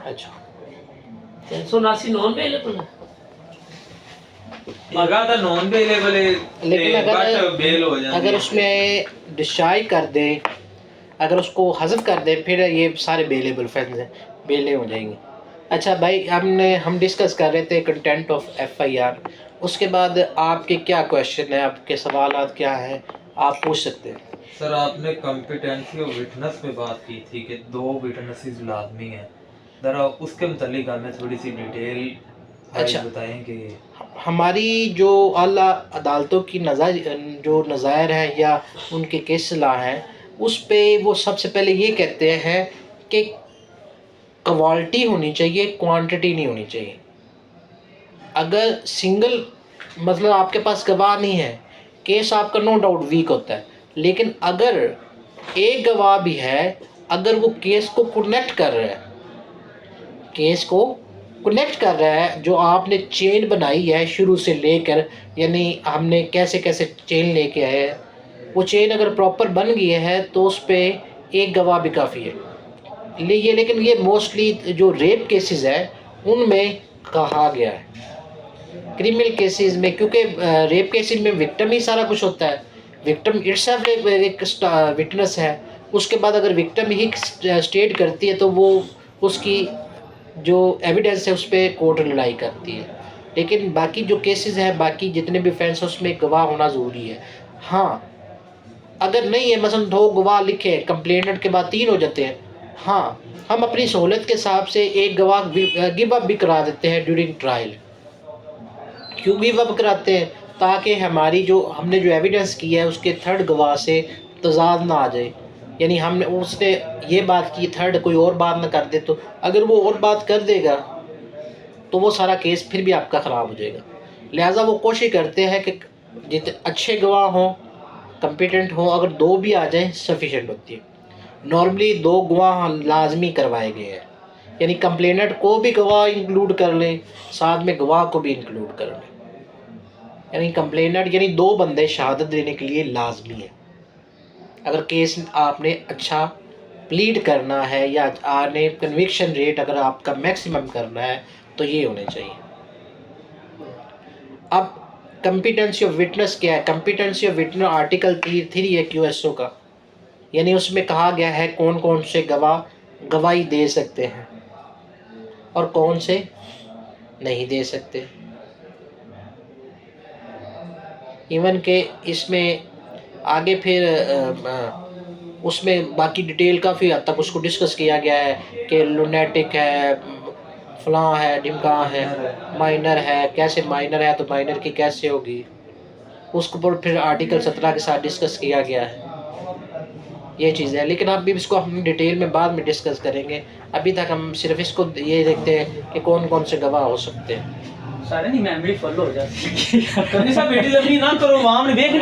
अच्छा 379 non available है, मगा तो नॉन अवेलेबल है, लेकिन बट बेल हो जाती अगर है। उसमें डिस्चार्ज कर दे, अगर उसको हज़फ कर दे, फिर ये सारे बेलेबल फैंस हैं, बेलें हो जाएंगी। अच्छा भाई, हम डिस्कस कर रहे थे कंटेंट ऑफ एफआईआर, उसके बाद आपके क्या क्वेश्चन है, आपके सवालात क्या हैं, आप पूछ सकते हैं। सर आपने कॉम्पिटेंसी और विटनेस पे बात की थी कि 2 विटनेसेस लाजमी हैं, जरा उसके मुतालिक हमें थोड़ी सी डिटेल वाइज अच्छा, बताएं कि हमारी जो आला अदालतों की जो नज़ायर हैं या उनके केसला हैं, उस पे वो सबसे पहले ये कहते हैं कि क्वालिटी होनी चाहिए, क्वांटिटी नहीं होनी चाहिए। अगर सिंगल मतलब आपके पास गवाह नहीं है, केस आपका नो डाउट वीक होता है, लेकिन अगर एक गवाह भी है, अगर वो केस को कनेक्ट कर रहा है, केस को कनेक्ट कर रहा है, जो आपने चेन बनाई है शुरू से लेकर, यानी हमने कैसे कैसे चेन लेके आए हैं, वो चेन अगर प्रॉपर बन गई है तो उस पर एक गवाह भी काफ़ी है। लेकिन ये मोस्टली जो रेप केसेस है उनमें कहा गया है। क्रिमिनल केसेस में, क्योंकि रेप केसेस में विक्टिम ही सारा कुछ होता है, विक्टिम इटसेल्फ एक विटनेस है, उसके बाद अगर विक्टिम ही स्टेट करती है तो वो उसकी जो एविडेंस है उस पर कोर्ट लड़ाई करती है। लेकिन बाकी जो केसेस हैं, बाकी जितने भी फैंस, उसमें गवाह होना ज़रूरी है। हाँ, अगर नहीं है, मसलन 2 गवाह लिखे, कंप्लेनेंट के बाद 3 हो जाते हैं, हाँ, हम अपनी सहूलत के हिसाब से एक गवाह गिव अप भी करा देते हैं ड्यूरिंग ट्रायल। क्यों गिव अप कराते हैं? ताकि हमारी जो हमने जो एविडेंस की है उसके थर्ड गवाह से तज़ाद ना आ जाए, यानी हमने उसने ये बात की, थर्ड कोई और बात ना कर दे, तो अगर वो और बात कर देगा तो वो सारा केस फिर भी आपका ख़राब हो जाएगा। लिहाजा वो कोशिश करते हैं कि जितने अच्छे गवाह हों, कंपिटेंट हों, अगर 2 भी आ जाएं सफिशेंट होती है। नॉर्मली 2 गवाह लाजमी करवाए गए हैं, यानी कंप्लेनेंट को भी गवाह इंक्लूड कर लें, साथ में गवाह को भी इंक्लूड कर लें, यानी कंप्लेनेंट यानी 2 बंदे शहादत देने के लिए लाजमी है। अगर केस आपने अच्छा प्लीड करना है या आपने कन्विक्शन रेट अगर आपका मैक्सिमम करना है तो ये होने चाहिए। अब कंपिटेंसी ऑफ विटनेस क्या है? कंपिटेंसी ऑफ विटनेस आर्टिकल 3 है QSO का, यानी उसमें कहा गया है कौन कौन से गवाह गवाही दे सकते हैं और कौन से नहीं दे सकते। इवन के इसमें आगे फिर उसमें बाकी डिटेल काफ़ी हद तक उसको डिस्कस किया गया है कि लुनेटिक है, फलां है, ढिमका है, माइनर है, कैसे माइनर है तो माइनर की कैसे होगी, उसको पर फिर आर्टिकल 17 के साथ डिस्कस किया गया है। ये चीज़ है, लेकिन अभी इसको हम डिटेल में बाद में डिस्कस करेंगे। अभी तक हम सिर्फ इसको ये देखते हैं कि कौन कौन से गवाह हो सकते हैं। सारे नहीं मेमोरी फुल हो जाती है। कभी सा बेटी लंबी ना करो, वहाँ हमने देख